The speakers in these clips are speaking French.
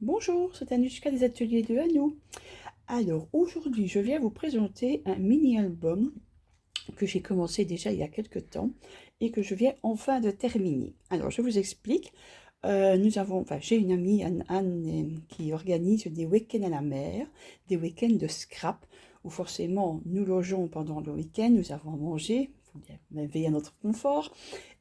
Bonjour, c'est Anushka des ateliers de Hanou. Alors aujourd'hui, je viens vous présenter un mini-album que j'ai commencé déjà il y a quelques temps et que je viens enfin de terminer. Alors je vous explique. J'ai une amie, Anne, qui organise des week-ends à la mer, des week-ends de scrap, où forcément nous logeons pendant le week-end, nous avons à manger, il faut bien veiller à notre confort,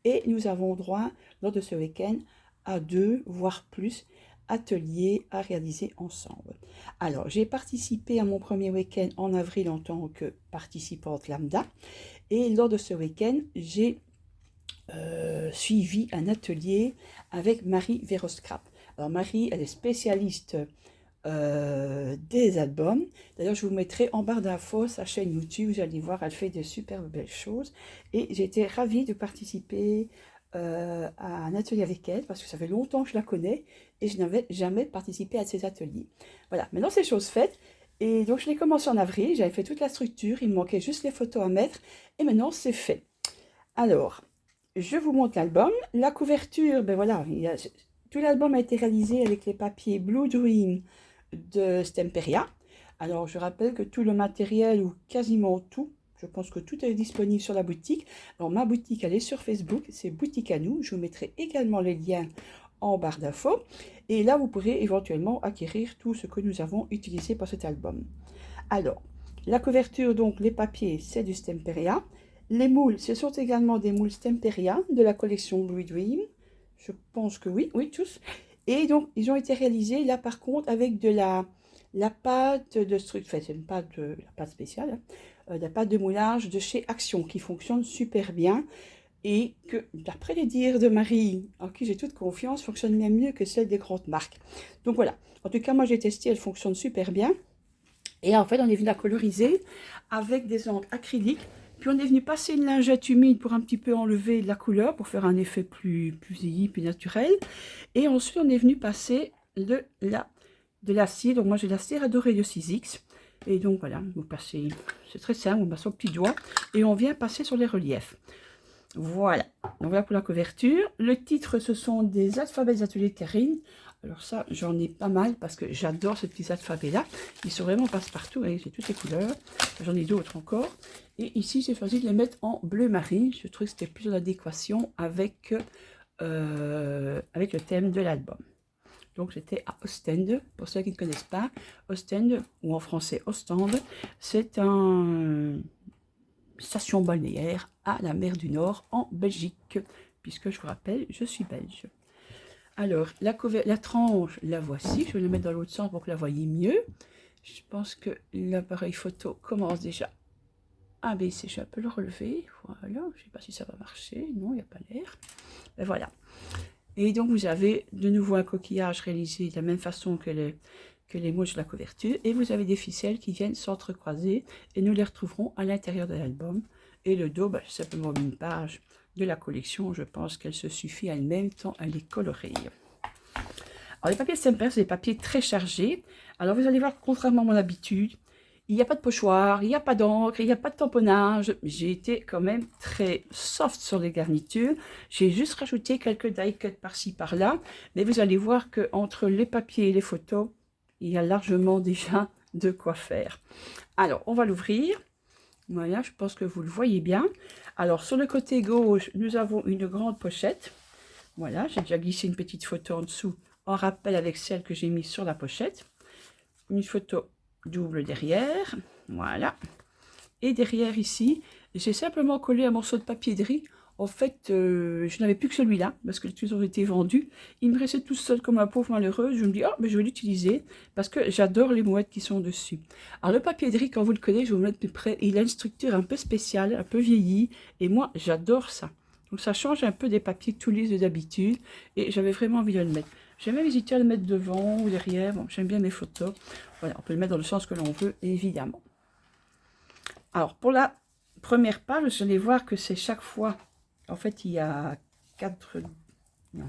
et nous avons droit, lors de ce week-end, à 2, voire plus, ateliers à réaliser ensemble. Alors, j'ai participé à mon premier week-end en avril en tant que participante lambda, et lors de ce week-end, j'ai suivi un atelier avec Marie Veroscrap. Alors Marie, elle est spécialiste des albums. D'ailleurs, je vous mettrai en barre d'infos sa chaîne YouTube. Vous allez voir, elle fait de superbes belles choses. Et j'ai été ravie de participer à un atelier avec elle parce que ça fait longtemps que je la connais et je n'avais jamais participé à ces ateliers. Voilà, maintenant c'est chose faite. Et donc je l'ai commencé en avril, j'avais fait toute la structure, il me manquait juste les photos à mettre et maintenant c'est fait. Alors, je vous montre l'album. La couverture, ben voilà, tout l'album a été réalisé avec les papiers Blue Dream de Stemperia. Alors, je rappelle que tout le matériel, ou quasiment tout, je pense que tout est disponible sur la boutique. Alors, ma boutique, elle est sur Facebook, c'est Boutique à nous. Je vous mettrai également les liens en barre d'infos. Et là, vous pourrez éventuellement acquérir tout ce que nous avons utilisé pour cet album. Alors, la couverture, donc, les papiers, c'est du Stemperia. Les moules, ce sont également des moules Stemperia de la collection Blue Dream. Je pense que oui, oui, tous. Et donc, ils ont été réalisés, là, par contre, avec la pâte de structure, enfin, c'est pas de la pâte spéciale, hein, la pâte de moulage de chez Action, qui fonctionne super bien et que, d'après les dires de Marie, en qui j'ai toute confiance, fonctionne même mieux que celle des grandes marques. Donc voilà, en tout cas, moi j'ai testé, elle fonctionne super bien. Et en fait, on est venu la coloriser avec des encres acryliques. Puis on est venu passer une lingette humide pour un petit peu enlever de la couleur, pour faire un effet plus vieilli, plus naturel. Et ensuite, on est venu passer de l'acier. Donc moi, j'ai la cire dorée de 6X. Et donc voilà, vous passez, c'est très simple, on passe au petit doigt et on vient passer sur les reliefs. Voilà, donc voilà pour la couverture. Le titre, ce sont des alphabets des ateliers de Karine. Alors ça, j'en ai pas mal parce que j'adore ces petits alphabets-là. Ils sont vraiment passe-partout, j'ai toutes les couleurs. J'en ai d'autres encore. Et ici, j'ai choisi de les mettre en bleu marine. Je trouvais que c'était plus en adéquation avec le thème de l'album. Donc j'étais à Ostende, pour ceux qui ne connaissent pas. Ostende, ou en français Ostende, c'est une station balnéaire à la mer du Nord en Belgique, puisque je vous rappelle, je suis belge. Alors, la tranche, la voici. Je vais le mettre dans l'autre sens pour que la voyez mieux. Je pense que l'appareil photo commence déjà à baisser. Je vais un peu le relever. Voilà, je ne sais pas si ça va marcher. Non, il n'y a pas l'air. Ben voilà. Et donc, vous avez de nouveau un coquillage réalisé de la même façon que les mouches de la couverture. Et vous avez des ficelles qui viennent s'entrecroiser. Et nous les retrouverons à l'intérieur de l'album. Et le dos, ben, c'est simplement une page de la collection. Je pense qu'elle se suffit à elle-même tant elle est colorée. Alors, les papiers Stemper, c'est des papiers très chargés. Alors, vous allez voir, contrairement à mon habitude, il n'y a pas de pochoir, il n'y a pas d'encre, il n'y a pas de tamponnage. J'ai été quand même très soft sur les garnitures. J'ai juste rajouté quelques die cuts par-ci, par-là. Mais vous allez voir qu'entre les papiers et les photos, il y a largement déjà de quoi faire. Alors, on va l'ouvrir. Voilà, je pense que vous le voyez bien. Alors, sur le côté gauche, nous avons une grande pochette. Voilà, j'ai déjà glissé une petite photo en dessous, en rappel avec celle que j'ai mise sur la pochette. Une photo double derrière, voilà. Et derrière ici, j'ai simplement collé un morceau de papier de riz. En fait, je n'avais plus que celui-là, parce que tous ont été vendus. Il me restait tout seul comme un pauvre malheureux. Je me dis, oh, mais je vais l'utiliser, parce que j'adore les mouettes qui sont dessus. Alors, le papier de riz, quand vous le connaissez, je vais vous mettre plus près. Il a une structure un peu spéciale, un peu vieillie. Et moi, j'adore ça. Donc, ça change un peu des papiers tout lisses d'habitude. Et j'avais vraiment envie de le mettre. J'ai même hésité à le mettre devant ou derrière. Bon, j'aime bien mes photos. Voilà, on peut le mettre dans le sens que l'on veut, évidemment. Alors, pour la première page, vous allez voir que c'est chaque fois, en fait, il y a 4, non,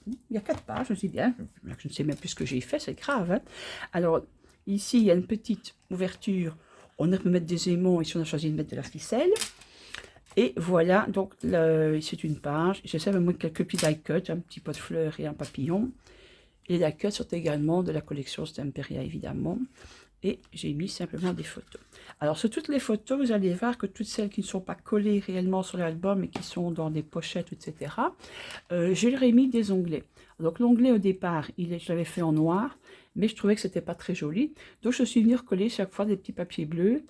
il y a 4 pages, je dis bien, je ne sais même plus ce que j'ai fait, c'est grave. Hein. Alors, ici, il y a une petite ouverture, on peut mettre des aimants, ici on a choisi de mettre de la ficelle. Et voilà, donc c'est une page, j'ai simplement quelques petits die cuts, un petit pot de fleurs et un papillon. Les die-cuts sont également de la collection Stamperia, évidemment. Et j'ai mis simplement des photos. Alors, sur toutes les photos, vous allez voir que toutes celles qui ne sont pas collées réellement sur l'album et qui sont dans des pochettes, etc., je leur ai mis des onglets. Donc, l'onglet, au départ, je l'avais fait en noir, mais je trouvais que c'était pas très joli. Donc, je suis venue recoller chaque fois des petits papiers bleus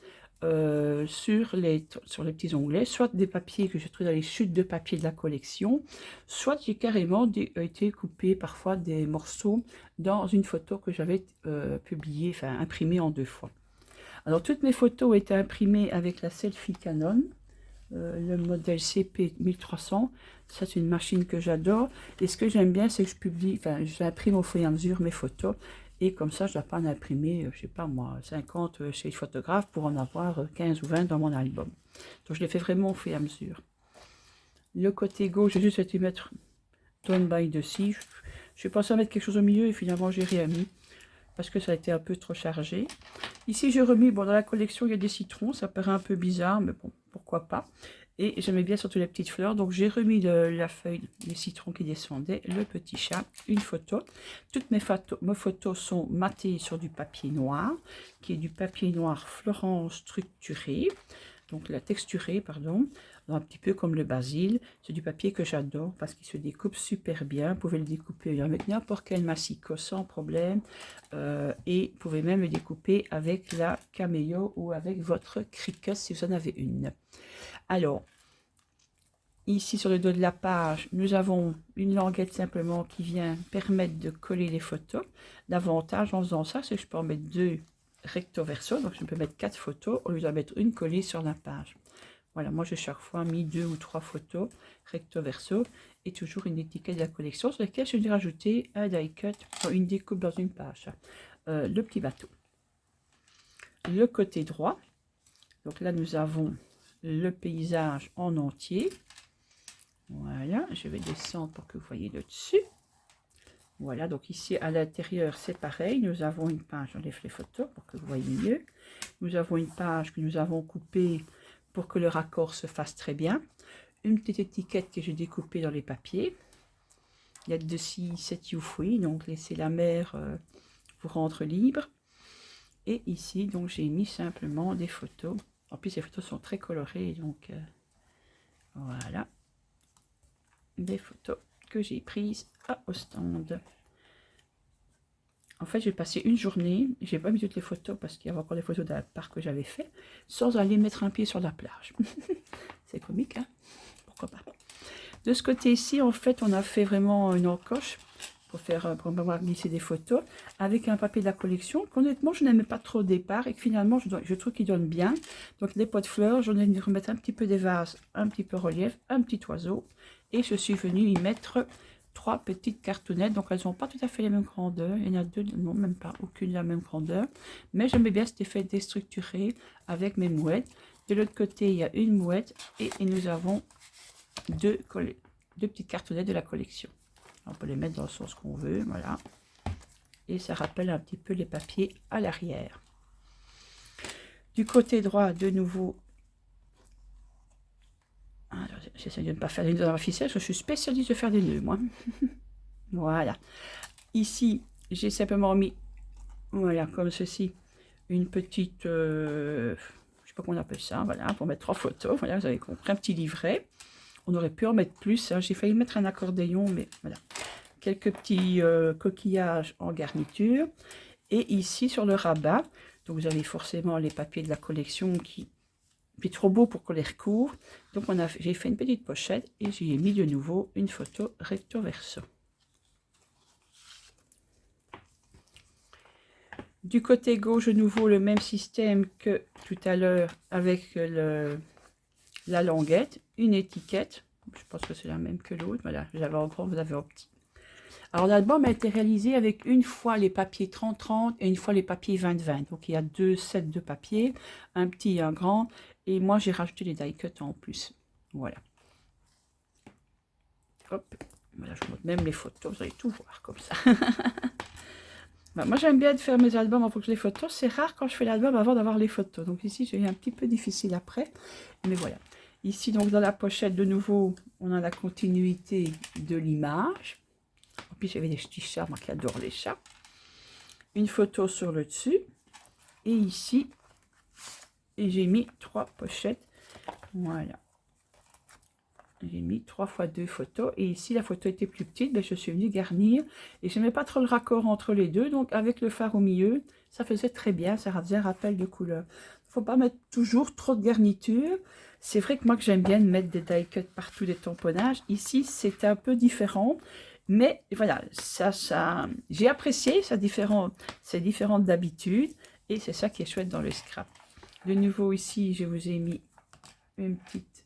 sur les petits onglets, soit des papiers que j'ai trouvés dans les chutes de papier de la collection, soit j'ai carrément été coupé parfois des morceaux dans une photo que j'avais publiée, enfin imprimée en 2 fois. Alors toutes mes photos ont été imprimées avec la Selfie Canon, le modèle CP1300. Ça, c'est une machine que j'adore. Et ce que j'aime bien, c'est que j'imprime au fur et à mesure mes photos. Et comme ça, je ne dois pas en imprimer, je sais pas moi, 50 chez le photographe pour en avoir 15 ou 20 dans mon album. Donc, je les fais vraiment au fur et à mesure. Le côté gauche, j'ai juste été mettre Done by dessus. Je pensé à mettre quelque chose au milieu et finalement, j'ai rien mis parce que ça a été un peu trop chargé. Ici, j'ai remis, bon, dans la collection, il y a des citrons. Ça paraît un peu bizarre, mais bon, pourquoi pas. Et j'aimais bien surtout les petites fleurs, donc j'ai remis la feuille, les citrons qui descendaient, le petit chat, une photo. Toutes mes photos sont matées sur du papier noir, qui est du papier noir Florence structuré, donc la texturée, pardon, un petit peu comme le basil. C'est du papier que j'adore parce qu'il se découpe super bien. Vous pouvez le découper avec n'importe quel massicot sans problème. Et vous pouvez même le découper avec la Cameo ou avec votre Cricut si vous en avez une. Alors, ici sur le dos de la page, nous avons une languette simplement qui vient permettre de coller les photos. L'avantage en faisant ça, c'est que je peux en mettre 2 recto verso, donc je peux mettre 4 photos au lieu d'en mettre une collée sur la page. Voilà, moi j'ai chaque fois mis 2 ou 3 photos recto verso et toujours une étiquette de la collection sur laquelle je vais rajouter un die cut, une découpe dans une page. Le petit bateau. Le côté droit, donc là nous avons le paysage en entier. Voilà, je vais descendre pour que vous voyez le dessus. Voilà, donc ici à l'intérieur c'est pareil, nous avons une page, j'enlève les photos pour que vous voyez mieux. Nous avons une page que nous avons coupée pour que le raccord se fasse très bien. Une petite étiquette que j'ai découpée dans les papiers. Il y a dessus 7 fruits, donc laissez la mer vous rendre libre. Et ici, donc j'ai mis simplement des photos. En plus, ces photos sont très colorées, donc voilà. Des photos que j'ai prises à Ostende. En fait, j'ai passé une journée, j'ai pas mis toutes les photos parce qu'il y avait encore des photos d'un parc que j'avais fait, sans aller mettre un pied sur la plage. C'est comique, hein? Pourquoi pas? De ce côté-ci, en fait, on a fait vraiment une encoche pour pouvoir glisser des photos avec un papier de la collection qu'honnêtement, je n'aimais pas trop au départ et que finalement, je trouve qu'il donne bien. Donc, les pots de fleurs, j'en ai dû remettre un petit peu des vases, un petit peu relief, un petit oiseau. Et je suis venue y mettre 3 petites cartonnettes, donc elles n'ont pas tout à fait les mêmes grandeurs, il y en a 2, non même pas, aucune de la même grandeur, mais j'aimais bien cet effet déstructuré avec mes mouettes. De l'autre côté, il y a une mouette et nous avons 2 petites cartonnettes de la collection. On peut les mettre dans le sens qu'on veut, voilà. Et ça rappelle un petit peu les papiers à l'arrière. Du côté droit, de nouveau, j'essaie de ne pas faire des nœuds dans la ficelle, parce que je suis spécialiste de faire des nœuds, moi. Voilà. Ici, j'ai simplement mis, voilà, comme ceci, une petite, je sais pas comment on appelle ça, voilà, pour mettre 3 photos. Voilà, vous avez compris, un petit livret. On aurait pu en mettre plus, hein. J'ai failli mettre un accordéon, mais voilà. Quelques petits coquillages en garniture. Et ici, sur le rabat, donc vous avez forcément les papiers de la collection qui est trop beau pour qu'on les recouvre. Donc j'ai fait une petite pochette et j'y ai mis de nouveau une photo recto verso. Du côté gauche, de nouveau le même système que tout à l'heure avec la languette, une étiquette. Je pense que c'est la même que l'autre. Voilà, j'avais en grand, vous avez en petit. Alors l'album a été réalisé avec une fois les papiers 30-30 et une fois les papiers 20-20. Donc il y a 2 sets de papiers, un petit et un grand. Et moi j'ai rajouté les die cuts en plus. Voilà. Hop. Voilà, je vous montre même les photos, vous allez tout voir comme ça. Bah, moi j'aime bien faire mes albums en fonction des photos. C'est rare quand je fais l'album avant d'avoir les photos. Donc ici j'ai eu un petit peu difficile après. Mais voilà. Ici donc dans la pochette de nouveau, on a la continuité de l'image. Puis j'avais des petits chats, moi qui adore les chats. Une photo sur le dessus. Et ici, j'ai mis 3 pochettes. Voilà. J'ai mis 3 fois 2 photos. Et ici, la photo était plus petite. Ben, je suis venue garnir. Et je n'aimais pas trop le raccord entre les deux. Donc, avec le phare au milieu, ça faisait très bien. Ça faisait un rappel de couleur. Il ne faut pas mettre toujours trop de garniture. C'est vrai que moi, que j'aime bien mettre des die cuts partout, des tamponnages. Ici, c'est un peu différent. Mais voilà, j'ai apprécié. C'est différent d'habitude. Et c'est ça qui est chouette dans le scrap. De nouveau, ici, je vous ai mis une petite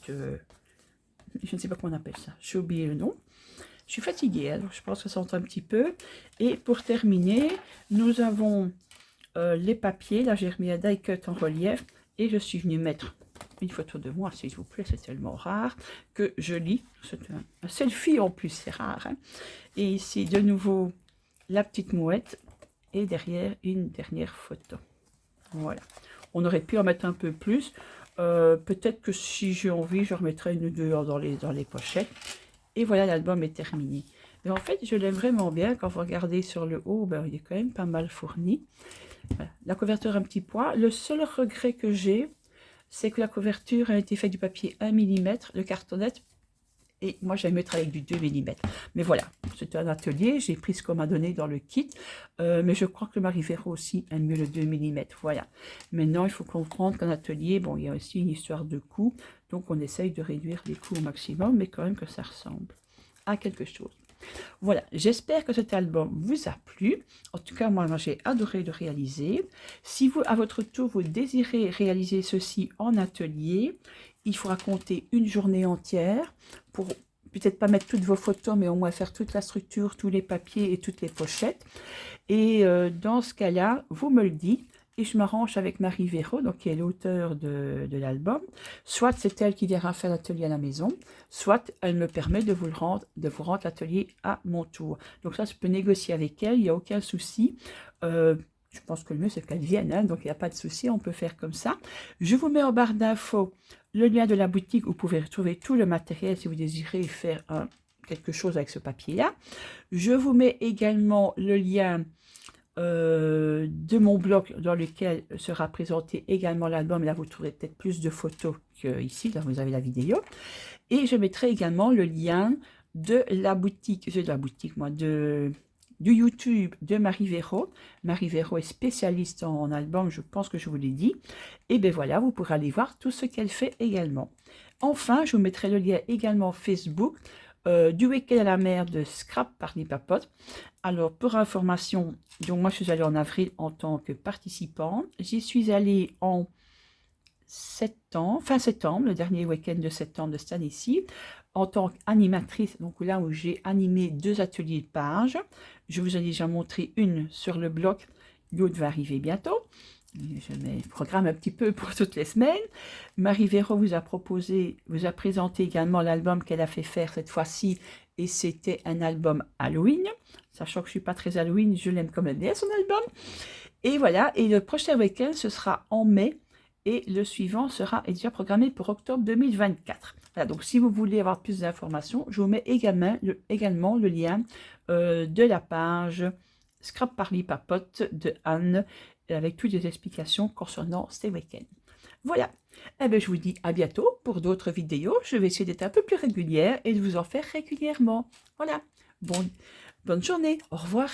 je ne sais pas comment on appelle ça, j'ai oublié le nom. Je suis fatiguée, alors je pense que ça s'entend un petit peu. Et pour terminer, nous avons les papiers. Là, j'ai remis un die cut en relief et je suis venue mettre une photo de moi, s'il vous plaît. C'est tellement rare que je lis. C'est un selfie en plus, c'est rare. Hein. Et ici, de nouveau, la petite mouette et derrière, une dernière photo. Voilà. On aurait pu en mettre un peu plus. Peut-être que si j'ai envie, je remettrai une ou deux dans les pochettes. Et voilà, l'album est terminé. Mais en fait, je l'aime vraiment bien. Quand vous regardez sur le haut, ben, il est quand même pas mal fourni. Voilà. La couverture un petit poids. Le seul regret que j'ai, c'est que la couverture a été faite du papier 1 mm, de cartonnette. Et moi, j'aime mettre avec du 2 mm. Mais voilà, c'était un atelier. J'ai pris ce qu'on m'a donné dans le kit. Mais je crois que le Marivero aussi aime mieux le 2 mm. Voilà. Maintenant, il faut comprendre qu'en atelier, bon, il y a aussi une histoire de coût. Donc, on essaye de réduire les coûts au maximum, mais quand même que ça ressemble à quelque chose. Voilà, j'espère que cet album vous a plu. En tout cas, moi j'ai adoré le réaliser. Si vous, à votre tour, vous désirez réaliser ceci en atelier, il faudra compter une journée entière pour peut-être pas mettre toutes vos photos, mais au moins faire toute la structure, tous les papiers et toutes les pochettes. Et dans ce cas-là, vous me le dites. Et je m'arrange avec Marivero, donc qui est l'auteur de l'album. Soit c'est elle qui viendra faire l'atelier à la maison, soit elle me permet de vous rendre l'atelier à mon tour. Donc ça, je peux négocier avec elle, il n'y a aucun souci. Je pense que le mieux, c'est qu'elle vienne, hein, donc il n'y a pas de souci, on peut faire comme ça. Je vous mets en barre d'infos le lien de la boutique où vous pouvez retrouver tout le matériel si vous désirez faire quelque chose avec ce papier-là. Je vous mets également le lien de mon blog dans lequel sera présenté également l'album. Là, vous trouverez peut-être plus de photos qu'ici. Là, vous avez la vidéo. Et je mettrai également le lien de la boutique, du YouTube de Marivero. Marivero est spécialiste en album, je pense que je vous l'ai dit. Et bien voilà, vous pourrez aller voir tout ce qu'elle fait également. Enfin, je vous mettrai le lien également Facebook du week-end à la mer de Scrap par les Papotes. Alors, pour information, donc moi, je suis allée en avril en tant que participant. J'y suis allée en fin septembre, le dernier week-end de septembre de cette année-ci, en tant qu'animatrice, donc là où j'ai animé 2 ateliers de page. Je vous ai déjà montré une sur le blog, l'autre va arriver bientôt. Je mets le programme un petit peu pour toutes les semaines. Marivero vous a présenté également l'album qu'elle a fait faire cette fois-ci, et c'était un album Halloween. Sachant que je ne suis pas très Halloween, je l'aime quand même bien son album. Et voilà, et le prochain week-end, ce sera en mai, et le suivant est déjà programmé pour octobre 2024. Voilà, donc si vous voulez avoir plus d'informations, je vous mets également le lien de la page Scrap par les Papotes de Anne, avec toutes les explications concernant ces week-ends. Voilà, eh bien, je vous dis à bientôt pour d'autres vidéos. Je vais essayer d'être un peu plus régulière et de vous en faire régulièrement. Voilà, bonne journée, au revoir.